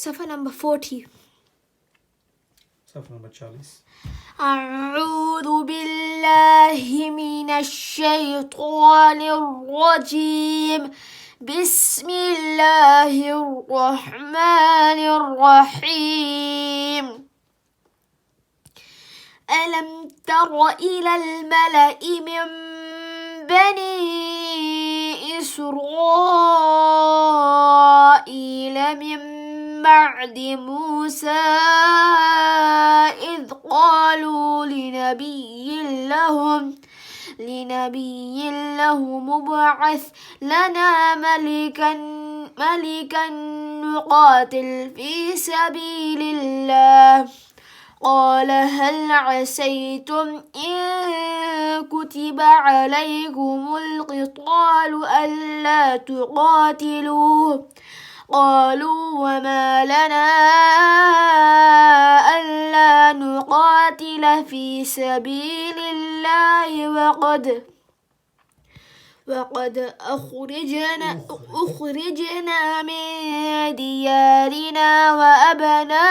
صفحة number 40. صفحة number 40. أعوذ بالله من الشيطان الرجيم. بسم الله الرحمن الرحيم. ألم تر إلى الملأ من بني إسرائيل من بعد موسى إذ قالوا لنبي لهم ابعث لنا ملكا نقاتل في سبيل الله. قال هل عسيتم إن كتب عليكم القتال ألا تقاتلوا؟ قالوا وما لنا ألا نقاتل في سبيل الله وقد أخرجنا من ديارنا وأبنائنا.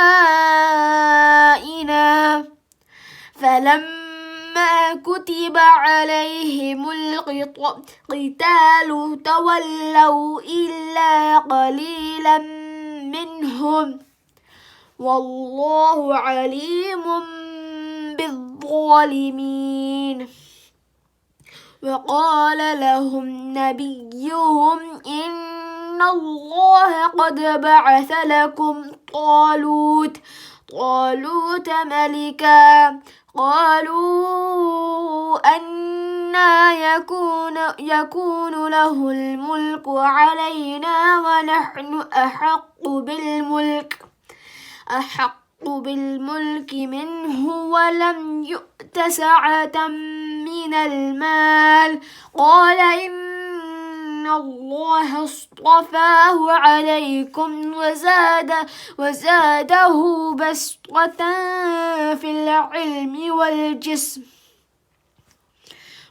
فلما كتب عليهم القتال تولوا إلا قليلا منهم والله عليم بالظالمين. وقال لهم نبيهم إن الله قد بعث لكم طالوت ملكا. قالوا أنى يكون له الملك علينا ونحن أحق بالملك منه ولم يؤت سعة من المال. قال إن الله اصطفاه عليكم وزاده بسطة في العلم والجسم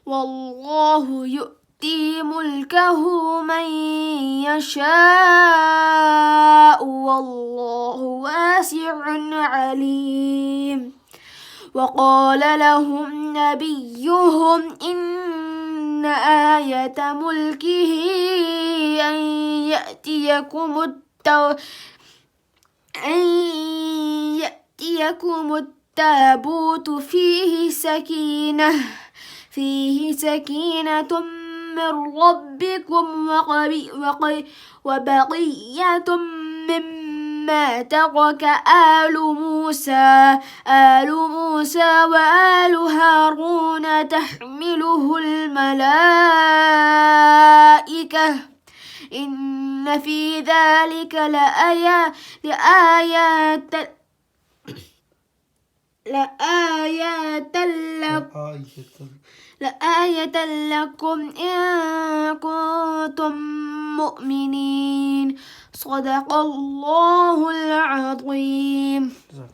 والله يؤتي ملكه من يشاء والله واسع عليم. وقال لهم نبيهم إن آية ملكه أن يأتيكم التابوت فيه سكينة من ربكم وبقية مما ترك آل موسى وآل هارون تحمله الملائكة. إن في ذلك لآية لكم إن كنتم مؤمنين. صدق الله العظيم.